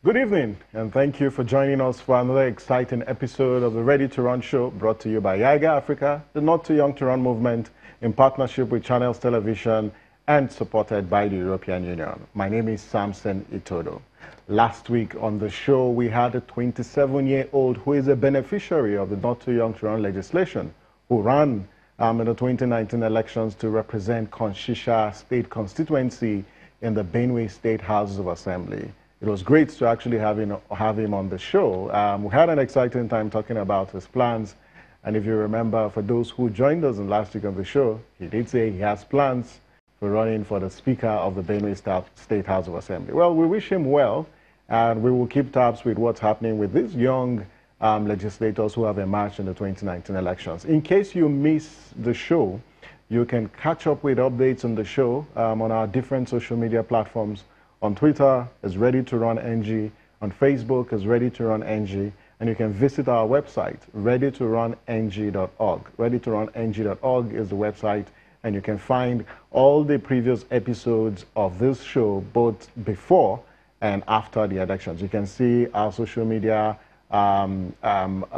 Good evening, and thank you for joining us for another exciting episode of the Ready to Run show, brought to you by Yiga Africa, the Not Too Young to Run movement, in partnership with Channels Television and supported by the European Union. My name is Samson Itodo. Last week on the show, we had a 27-year-old who is a beneficiary of the Not Too Young to Run legislation, who ran in the 2019 elections to represent Konshisha State Constituency in the Benue State Houses of Assembly. It was great to actually have him on the show. We had an exciting time talking about his plans. And if you remember, for those who joined us in last week on the show, he did say he has plans for running for the Speaker of the Benue State House of Assembly. Well, we wish him well, and we will keep tabs with what's happening with these young legislators who have emerged in the 2019 elections. In case you miss the show, you can catch up with updates on the show on our different social media platforms. On Twitter is Ready to Run NG. On Facebook is Ready to Run NG. And you can visit our website, readytorunng.org. Readytorunng.org is the website, and you can find all the previous episodes of this show, both before and after the elections. You can see our social media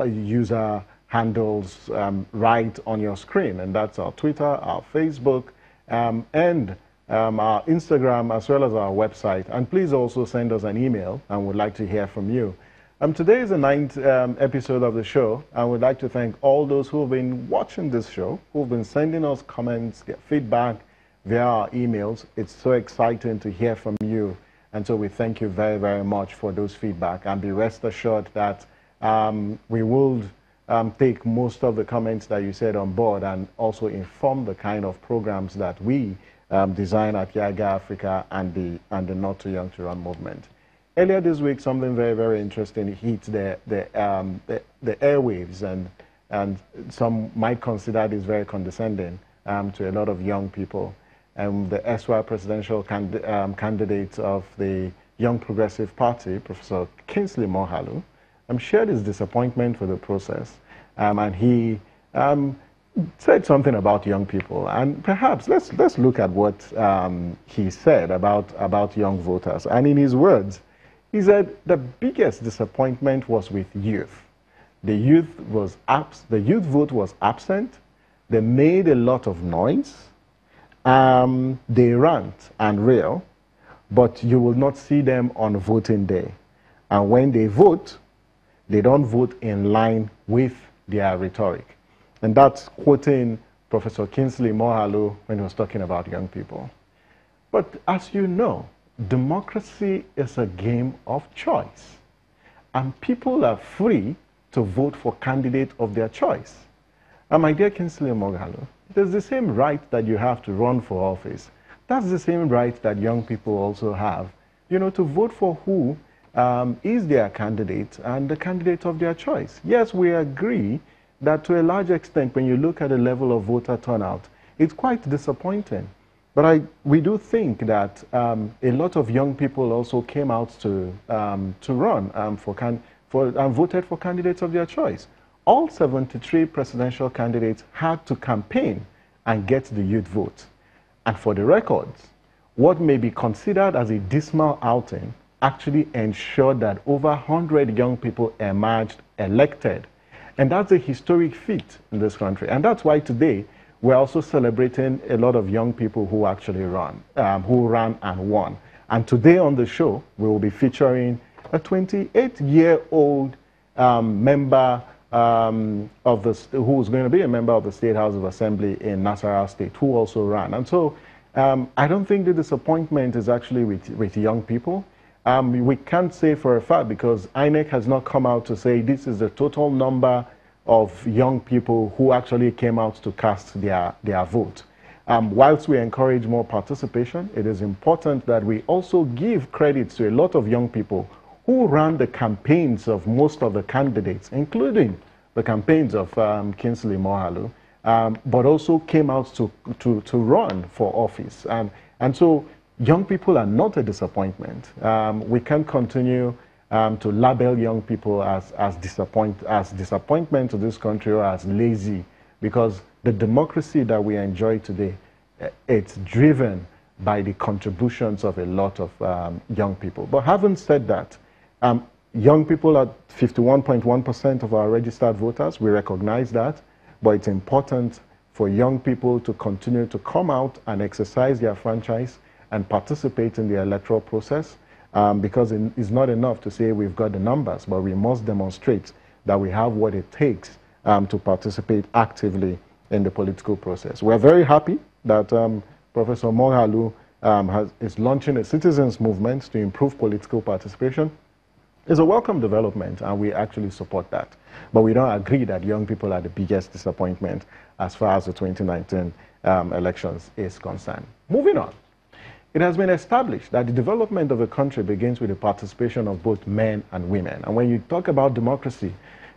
user handles right on your screen, and that's our Twitter, our Facebook, and our Instagram, as well as our website. And please also send us an email, and we'd like to hear from you. Today is the 9th episode of the show. I would like to thank all those who have been watching this show, who have been sending us comments, feedback via our emails. It's so exciting to hear from you. And so we thank you very, very much for those feedback. And be rest assured that we will take most of the comments that you said on board, and also inform the kind of programs that we design at Yiga Africa and the Not Too Young to Run movement. Earlier this week, something very, very interesting hit the airwaves, and some might consider this very condescending to a lot of young people. The SY presidential candidate of the Young Progressive Party, Professor Kingsley Moghalu, shared his disappointment with the process, and he said something about young people. And perhaps let's look at what he said about young voters. And in his words, he said the biggest disappointment was with youth. The youth vote was absent. They made a lot of noise. They rant and rail, but you will not see them on voting day. And when they vote, they don't vote in line with their rhetoric. And that's quoting Professor Kingsley Moghalu when he was talking about young people. But as you know, democracy is a game of choice. And people are free to vote for candidate of their choice. And my dear Kingsley Moghalu, there's the same right that you have to run for office. That's the same right that young people also have, to vote for who is their candidate and the candidate of their choice. Yes, we agree that to a large extent, when you look at the level of voter turnout, it's quite disappointing. But we do think that a lot of young people also came out to run and voted for candidates of their choice. All 73 presidential candidates had to campaign and get the youth vote. And for the records, what may be considered as a dismal outing actually ensured that over 100 young people emerged elected. And that's a historic feat in this country. And that's why today we're also celebrating a lot of young people who actually ran and won. And today on the show, we will be featuring a 28-year-old member who's going to be a member of the State House of Assembly in Nasarawa State, who also ran. And so I don't think the disappointment is actually with young people. We can't say for a fact, because INEC has not come out to say this is the total number of young people who actually came out to cast their vote. Whilst we encourage more participation, it is important that we also give credit to a lot of young people who ran the campaigns of most of the candidates, including the campaigns of Kingsley Moghalu, but also came out to run for office. And so young people are not a disappointment. We can't continue to label young people as disappointment to this country, or as lazy, because the democracy that we enjoy today, it's driven by the contributions of a lot of young people. But having said that, Young people are 51.1% of our registered voters. We recognize that, but it's important for young people to continue to come out and exercise their franchise and participate in the electoral process, because it's not enough to say we've got the numbers, but we must demonstrate that we have what it takes to participate actively in the political process. We're very happy that Professor Moghalu is launching a citizens movement to improve political participation. It's a welcome development, and we actually support that. But we don't agree that young people are the biggest disappointment as far as the 2019 elections is concerned. Moving on. It has been established that the development of a country begins with the participation of both men and women. And when you talk about democracy,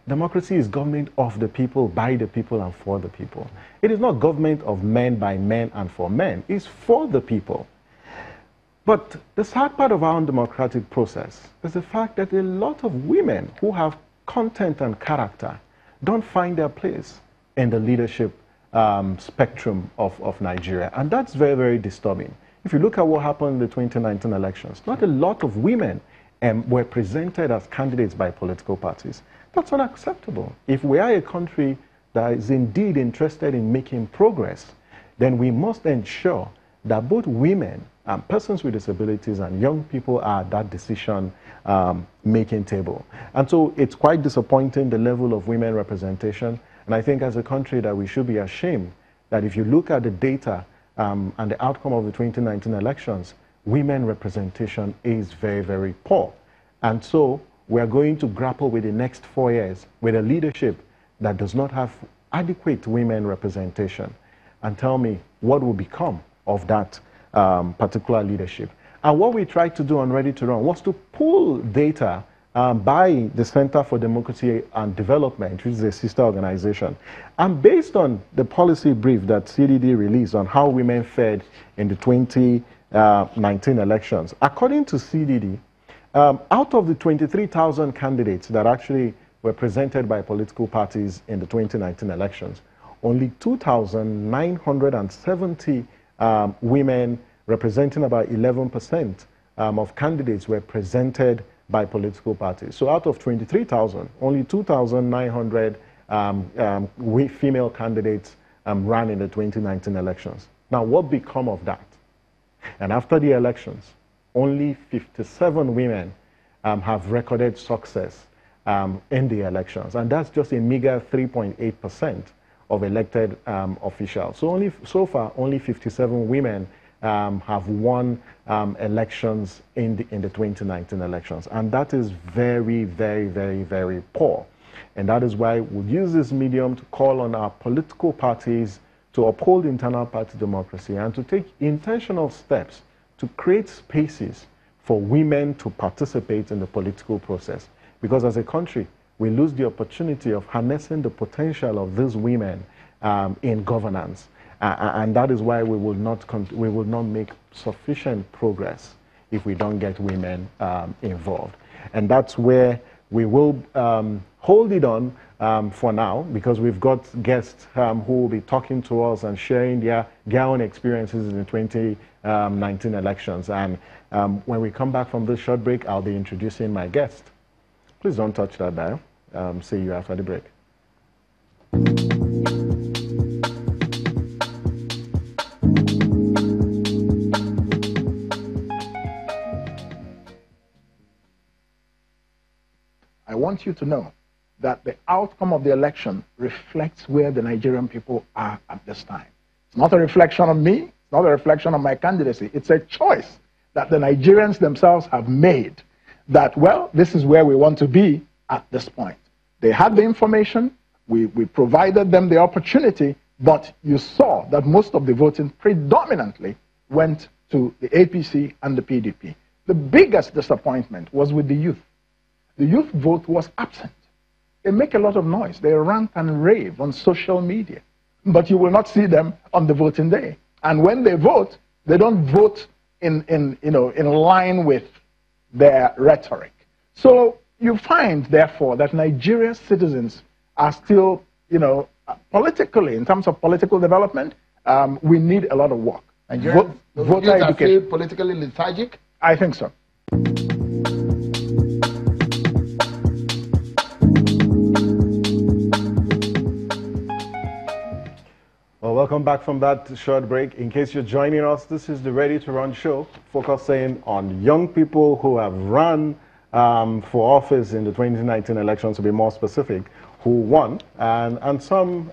democracy is government of the people, by the people, and for the people. It is not government of men, by men, and for men. It's for the people. But the sad part of our democratic process is the fact that a lot of women who have content and character don't find their place in the leadership spectrum of Nigeria. And that's very, very disturbing. If you look at what happened in the 2019 elections, not a lot of women were presented as candidates by political parties. That's unacceptable. If we are a country that is indeed interested in making progress, then we must ensure that both women and persons with disabilities and young people are at that decision-making table. And so it's quite disappointing, the level of women representation. And I think as a country that we should be ashamed that if you look at the data and the outcome of the 2019 elections, women representation is very, very poor. And so we're going to grapple with the next 4 years with a leadership that does not have adequate women representation. And tell me what will become of that particular leadership. And what we tried to do on Ready to Run was to pull data by the Center for Democracy and Development, which is a sister organization. And based on the policy brief that CDD released on how women fared in the 2019 elections, according to CDD, out of the 23,000 candidates that actually were presented by political parties in the 2019 elections, only 2,970 women, representing about 11% of candidates, were presented by political parties. So out of 23,000, only 2,900 female candidates ran in the 2019 elections. Now, what become of that? And after the elections, only 57 women have recorded success in the elections. And that's just a meager 3.8% of elected officials. So so far, only 57 women have won elections in the 2019 elections. And that is very, very, very, very poor. And that is why we'll use this medium to call on our political parties to uphold internal party democracy and to take intentional steps to create spaces for women to participate in the political process. Because as a country, we lose the opportunity of harnessing the potential of these women in governance. And that is why we will not make sufficient progress if we don't get women involved. And that's where we will hold it on for now, because we've got guests who will be talking to us and sharing their own experiences in the 2019 elections. And when we come back from this short break, I'll be introducing my guest. Please don't touch that dial. See you after the break. I want you to know that the outcome of the election reflects where the Nigerian people are at this time. It's not a reflection of me. It's not a reflection of my candidacy. It's a choice that the Nigerians themselves have made that, well, this is where we want to be at this point. They had the information. We provided them the opportunity, but you saw that most of the voting predominantly went to the APC and the PDP. The biggest disappointment was with the youth. The youth vote was absent. They make a lot of noise. They rant and rave on social media, but you will not see them on the voting day. And when they vote, they don't vote in line with their rhetoric. So you find, therefore, that Nigeria's citizens are still, politically, in terms of political development, we need a lot of work. Voter education. Politically lethargic? I think so. Welcome back from that short break. In case you're joining us, this is the Ready to Run show, focusing on young people who have run for office in the 2019 elections, to be more specific, who won, and some,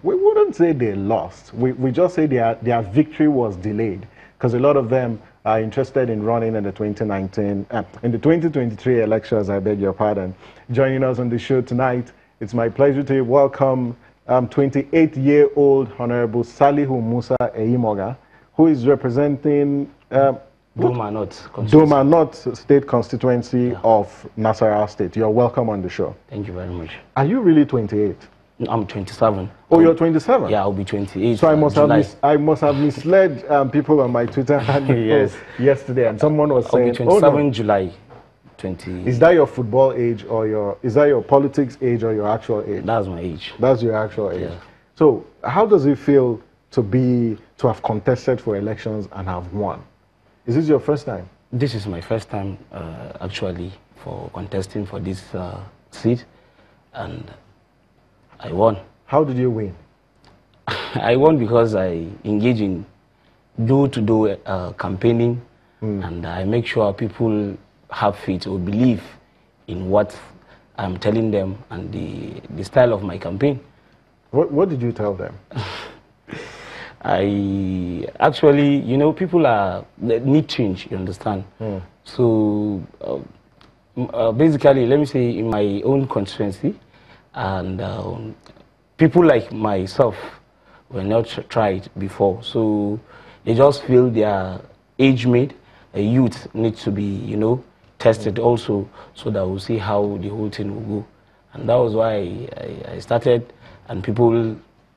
we wouldn't say they lost. We just say their victory was delayed, because a lot of them are interested in running in the 2023 elections, I beg your pardon. Joining us on the show tonight, it's my pleasure to welcome 28-year-old Honorable Salihu Musa Eyimoga, who is representing Doma North State Constituency of Nasarawa State. You're welcome on the show. Thank you very much. Are you really 28? I'm 27. Oh, you're 27? Yeah, I'll be 28. So I must have misled people on my Twitter handle yes. yesterday, and someone was saying, I'll be 27 oh, no. July 20. Is that your football age, or is that your politics age, or your actual age? That's my age. That's your actual age. Yeah. So how does it feel to have contested for elections and have won? Is this your first time? This is my first time, actually, for contesting for this seat, and I won. How did you win? I won because I engage in door-to-door campaigning, and I make sure people have faith or believe in what I'm telling them and the style of my campaign. What did you tell them? I actually, people they need change, you understand? So basically, let me say, in my own constituency, and people like myself were not tried before, so they just feel their age mate, a youth needs to be, tested also, so that we'll see how the whole thing will go. And that was why I started, and people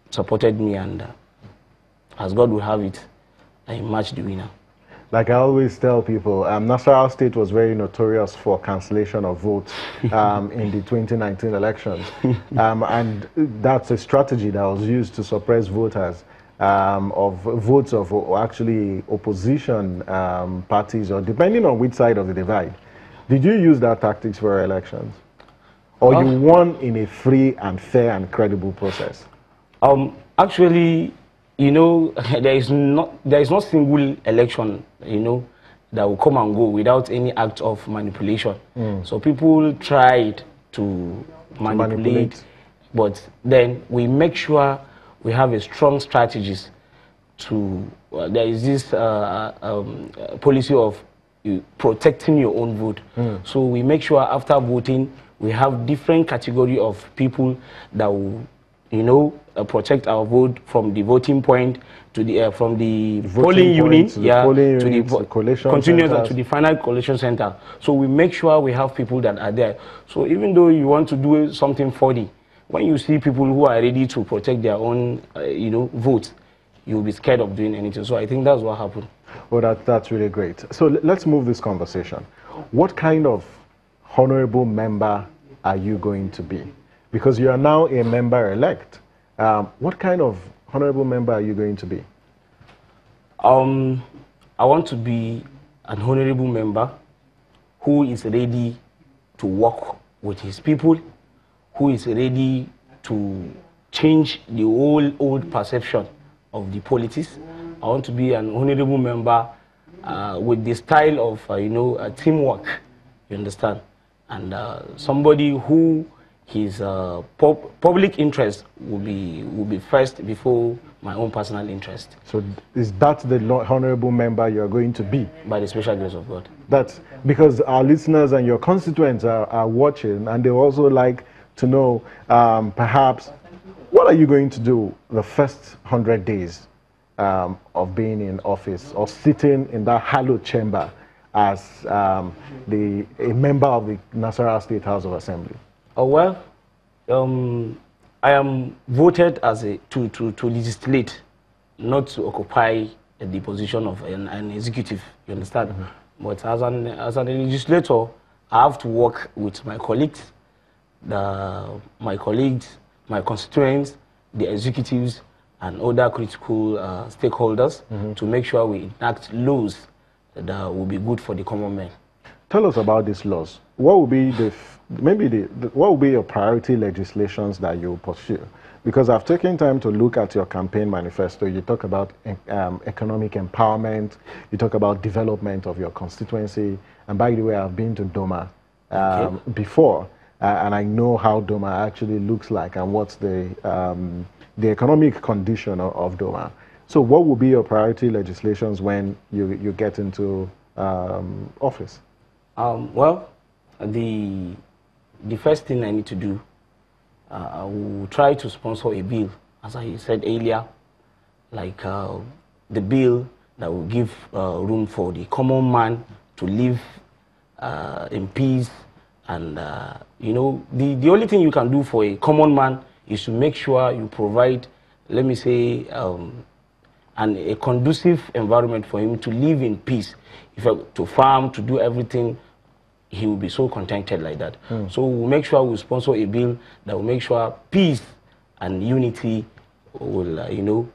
supported me, and as God will have it, I emerged the winner. Like I always tell people, Nasarawa State was very notorious for cancellation of votes in the 2019 elections. And that's a strategy that was used to suppress voters of votes of actually opposition parties, or depending on which side of the divide. Did you use that tactics for elections? Or you won in a free and fair and credible process? Actually, there is no single election, that will come and go without any act of manipulation. So people tried to manipulate, but then we make sure we have a strong strategies to, there is this policy of protecting your own vote. So we make sure after voting, we have different category of people that will, protect our vote from the voting point to the from the polling unit, to the continuous to the final collation center. So we make sure we have people that are there. So even though you want to do something funny, when you see people who are ready to protect their own, votes, you'll be scared of doing anything. So I think that's what happened. Well, that's really great. So let's move this conversation. What kind of honorable member are you going to be? Because you are now a member-elect. What kind of honorable member are you going to be? I want to be an honorable member who is ready to work with his people, who is ready to change the whole old perception of the politics. I want to be an honorable member with the style of, teamwork, you understand? And somebody who his public interest will be first before my own personal interest. So is that the honorable member you're going to be? By the special grace of God. That's because our listeners and your constituents are watching, and they also like to know, perhaps, what are you going to do the first 100 days of being in office, or sitting in that hallowed chamber as a member of the Nasarawa State House of Assembly? Well, I am voted as to legislate, not to occupy the position of an executive. You understand? But as a legislator, I have to work with my colleagues, my constituents, the executives, and other critical stakeholders to make sure we enact laws that will be good for the common man. Tell us about these laws. What will be what will be your priority legislations that you pursue? Because I've taken time to look at your campaign manifesto. You talk about economic empowerment. You talk about development of your constituency. And by the way, I've been to Doma before, and I know how Doma actually looks like and what's the economic condition of Doma. So what will be your priority legislations when you get into office? Well, the first thing I need to do, I will try to sponsor a bill, as I said earlier, like the bill that will give room for the common man to live in peace. And, you know, the only thing you can do for a common man is to make sure you provide, let me say, a conducive environment for him to live in peace. To farm, to do everything, he will be so contented like that. So we'll make sure we sponsor a bill that will make sure peace and unity will, you know,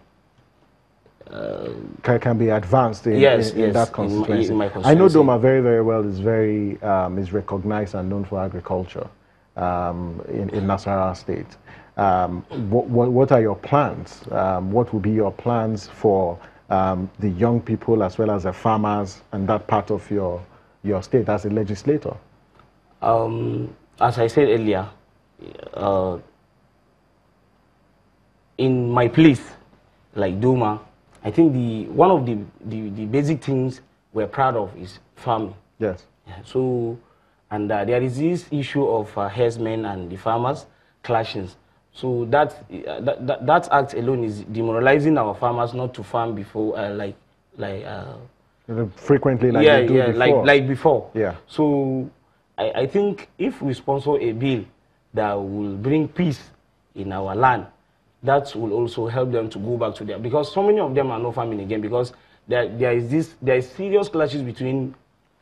can be advanced in, in that constituency. In my constituency. I know Doma very, very well. Is recognized and known for agriculture in Nasarawa State. What are your plans? What will be your plans for the young people as well as the farmers and that part of your state as a legislator? As I said earlier, in my place, like Doma, I think one of the basic things we're proud of is farming. Yes. So, and there is this issue of herdsmen and the farmers clashing. So that act alone is demoralizing our farmers not to farm before, frequently, like they do before. like before. Yeah. So I think if we sponsor a bill that will bring peace in our land, that will also help them to go back to their, because so many of them are not farming again, because there is serious clashes between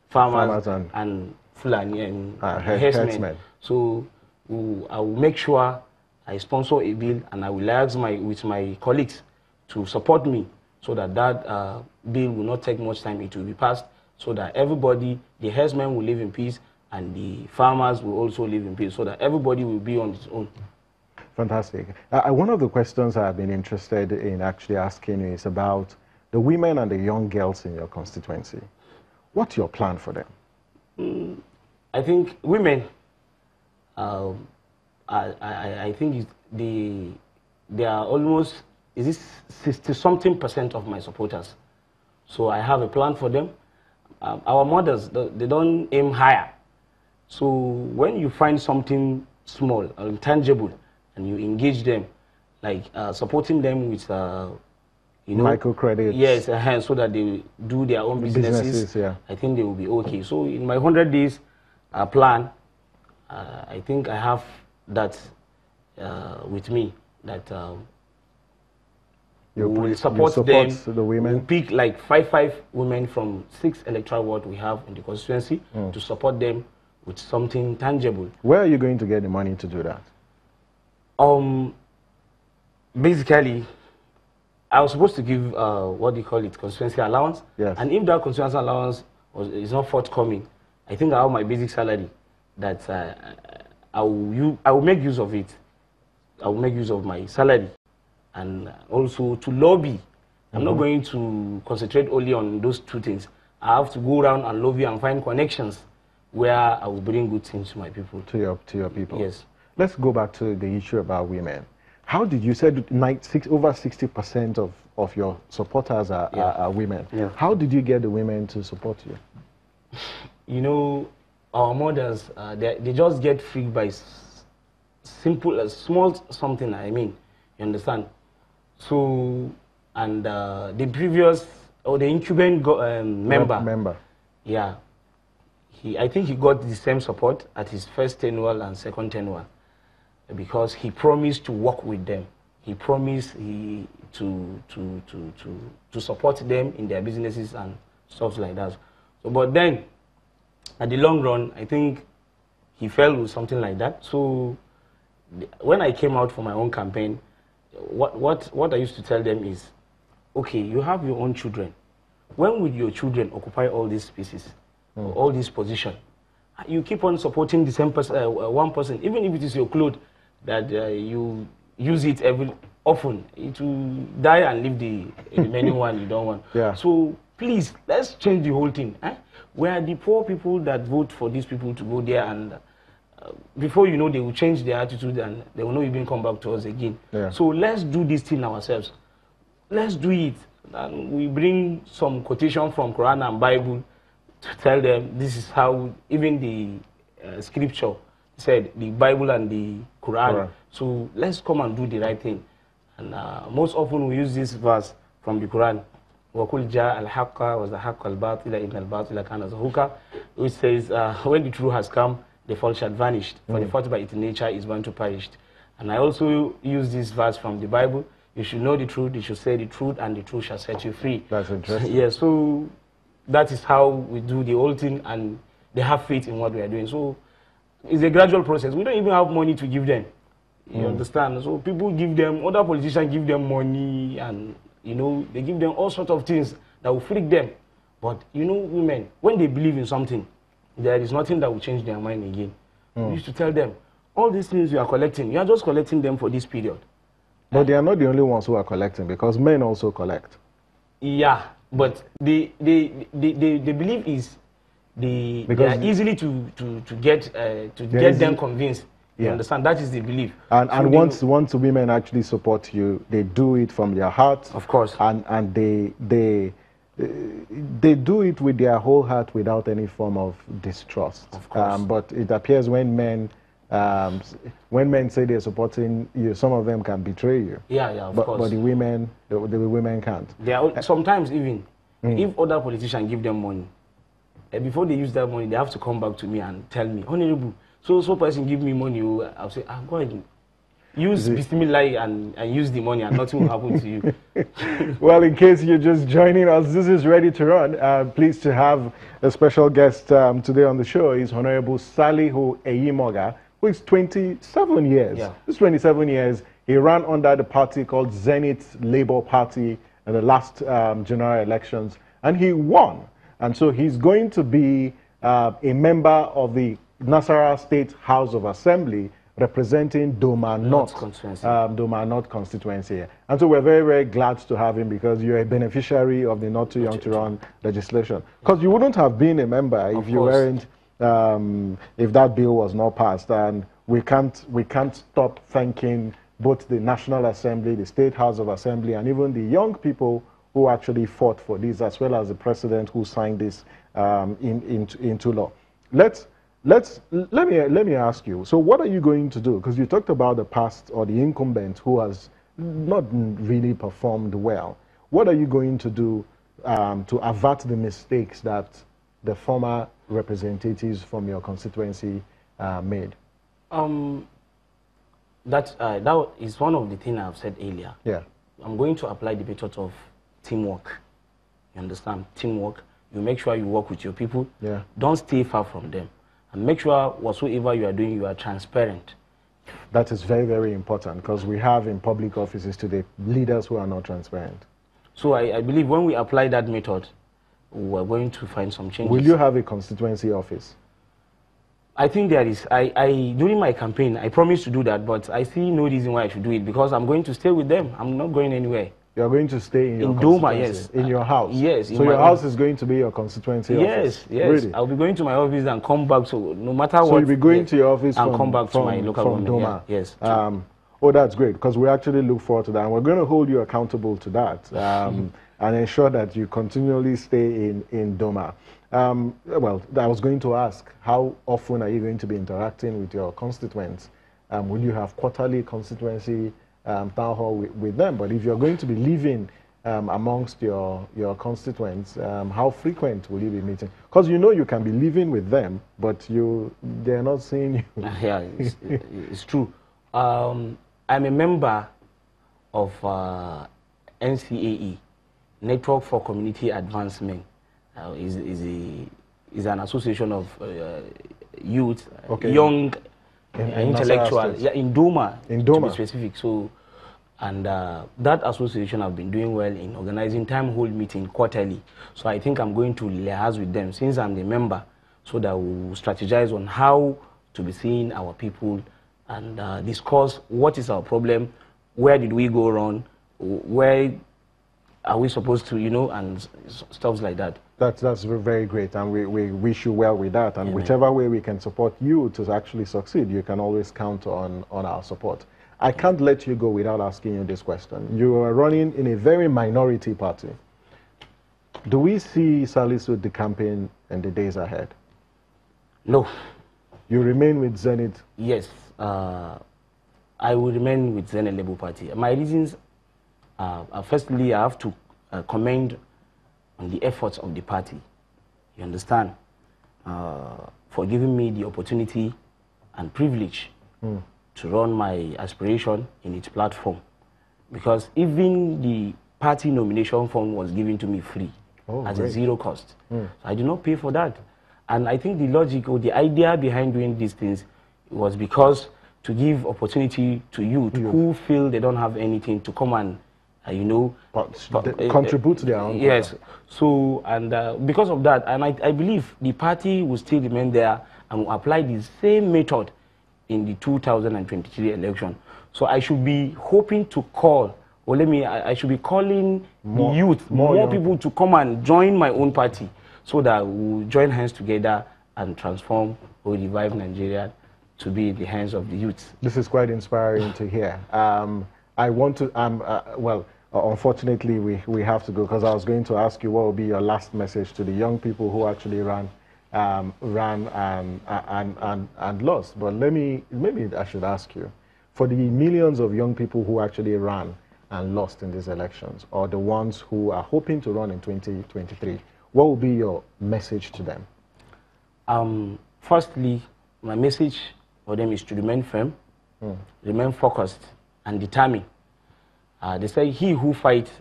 farmers and Fulani and herdsmen. So I will make sure I sponsor a bill, and I will liaise with my colleagues to support me, so that bill will not take much time. It will be passed, so that everybody, the herdsmen will live in peace, and the farmers will also live in peace, so that everybody will be on its own. Fantastic. One of the questions I've been interested in actually asking is about the women and the young girls in your constituency. What's your plan for them? I think women, I think they are almost, is this 60-something% of my supporters. So I have a plan for them. Our mothers, they don't aim higher. So when you find something small or intangible and you engage them, like supporting them with, you know, microcredits. Yes, so that they do their own businesses, yeah. I think they will be okay. So in my 100 days plan, I think I have that with me, that we will support them. The women. We'll pick like five women from 6 electoral wards we have in the constituency to support them with something tangible. Where are you going to get the money to do that? Basically, I was supposed to give what do you call it, constituency allowance. Yes. And if that constituency allowance is not forthcoming, I think I have my basic salary that I will make use of it. I will make use of my salary, and also to lobby. I'm not going to concentrate only on those two things. I have to go around and lobby and find connections where I will bring good things to my people. To your people. Yes. Let's go back to the issue about women. How did you said over 60% of your supporters are women? Yeah. How did you get the women to support you? You know, our mothers, they just get freaked by small something, I mean, you understand? So, and the previous, or the incumbent member, yeah, I think he got the same support at his first tenure and second tenure, because he promised to work with them. He promised to support them in their businesses and stuff like that. So, but then, at the long run, I think he fell with something like that. So, when I came out for my own campaign, what I used to tell them is, okay, you have your own children. When will your children occupy all these spaces, all these positions? You keep on supporting the same person, one person, even if it is your clothes that you use it every often, it will die and leave the remaining one you don't want. Yeah. So please, let's change the whole thing. We are the poor people that vote for these people to go there, and before you know, they will change their attitude and they will not even come back to us again. Yeah. So let's do this thing ourselves. Let's do it. And we bring some quotation from Quran and Bible to tell them this is how, even the scripture said, the Bible and the Quran. So let's come and do the right thing. And most often we use this verse from the Quran, وَقُلْ جَاءَ الْحَقَّ وَزَحَقَّ الْبَاطِلَ إِنَّ الْبَاطِلَ كَانَ زَهُوقًا, which says, when the truth has come, the false shall vanish, for the fault by its nature is bound to perish. And I also use this verse from the Bible, you should know the truth, you should say the truth, and the truth shall set you free. That's interesting. Yeah, so that is how we do the whole thing, and they have faith in what we are doing. So it's a gradual process. We don't even have money to give them. You understand? So people give them, other politicians give them money, and you know, they give them all sorts of things that will freak them. But you know, women, when they believe in something, there is nothing that will change their mind again. We used to tell them, all these things you are collecting, you are just collecting them for this period. But they are not the only ones who are collecting, because men also collect. Yeah, but the belief is they are easily to get them convinced. You understand? That is the belief. And, so and once women actually support you, they do it from their heart. Of course. And they do it with their whole heart without any form of distrust. Of course. But it appears when men say they're supporting you, some of them can betray you. Yeah, of course. But the women can't. They are, sometimes even, if other politicians give them money, before they use that money, they have to come back to me and tell me, Honorable, so person give me money, I'll say, go ahead. Use Bismillah and use the money, and nothing will happen to you. Well, in case you're just joining us, this is Ready to Run. Pleased to have a special guest today on the show. Is Honorable Salihu Eyimoga, who is 27 years. Yeah. This 27 years, he ran under the party called Zenith Labour Party in the last general elections, and he won. And so he's going to be a member of the Nasarawa State House of Assembly, representing Doma North constituency. And so we're very, very glad to have him, because you're a beneficiary of the Not Too Young to Run legislation. Because you wouldn't have been a member if you weren't, if that bill was not passed. And we can't stop thanking both the National Assembly, the State House of Assembly, and even the young people who actually fought for this, as well as the president who signed this into law. Let me ask you, so what are you going to do? Because you talked about the past, or the incumbent who has not really performed well. What are you going to do to avert the mistakes that the former representatives from your constituency made? That is one of the things I've said earlier. Yeah. I'm going to apply the method of teamwork. You understand? Teamwork. You make sure you work with your people. Yeah. Don't stay far from them. And make sure whatsoever you are doing, you are transparent. That is very, very important, because we have in public offices today leaders who are not transparent. So I believe when we apply that method, we're going to find some changes. Will you have a constituency office? I think there is. During my campaign, I promised to do that, but I see no reason why I should do it, because I'm going to stay with them. I'm not going anywhere. You're going to stay in your Doma, yes. In your house? Yes. So your house is going to be your constituency office? Yes. Really? I'll be going to my office and come back, so no matter what. So you'll be going to your office and come back to my local government. Doma? Yeah. Yes. Oh, that's great, because we actually look forward to that, and we're going to hold you accountable to that, and ensure that you continually stay in Doma. Well, I was going to ask, how often are you going to be interacting with your constituents? Will you have quarterly constituency town hall with them? But if you're going to be living amongst your constituents, how frequent will you be meeting? Because you know you can be living with them, but they're not seeing you. Yeah, it's true. I'm a member of NCAE, Network for Community Advancement. Is an association of youth, young, intellectual, in Doma, to be specific. So, and that association have been doing well in organizing time hold meeting quarterly. So I think I'm going to liaise with them since I'm the member, so that we'll strategize on how to be seeing our people and discuss what is our problem, where did we go wrong, where are we supposed to, and stuff like that. That's very great, and we wish you well with that. And Amen. Whichever way we can support you to actually succeed, you can always count on our support. I can't let you go without asking you this question. You are running in a very minority party. Do we see Salisu decamping in the days ahead? No. You remain with Zenith? Yes. I will remain with Zenith Labour Party. My reasons are, firstly, I have to commend on the efforts of the party, you understand, for giving me the opportunity and privilege to run my aspiration in its platform. Because even the party nomination form was given to me free at a zero cost. So I did not pay for that. And I think the logic or the idea behind doing these things was because to give opportunity to youth who feel they don't have anything to come and contribute to their own. Yes. So, and because of that, and I believe the party will still remain there and will apply the same method in the 2023 election. So I should be hoping to call, or I should be calling the youth, more people to come and join my own party so that we'll join hands together and transform or revive Nigeria to be in the hands of the youth. This is quite inspiring to hear. I want to, well, unfortunately, we have to go, because I was going to ask you what will be your last message to the young people who actually ran and lost. But maybe I should ask you, for the millions of young people who actually ran and lost in these elections, or the ones who are hoping to run in 2023, what will be your message to them? Firstly, my message for them is to remain firm, remain focused, and determined. They say he who fights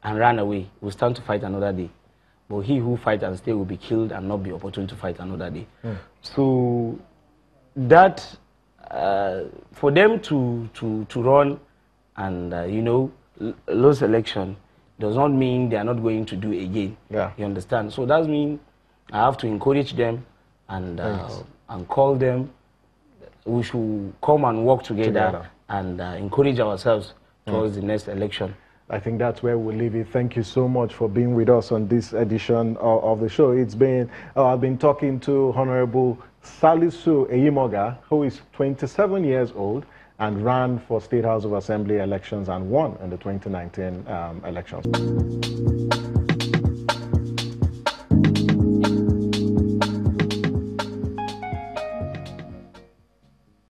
and run away will stand to fight another day, but he who fights and stay will be killed and not be opportune to fight another day. So that for them to run and lose election does not mean they are not going to do again. Yeah. You understand? So that means I have to encourage them and call them. We should come and work together. And encourage ourselves towards the next election. I think that's where we'll leave it. Thank you so much for being with us on this edition of the show. It's been, I've been talking to Honorable Salisu Eyimoga, who is 27 years old and ran for State House of Assembly elections and won in the 2019 elections.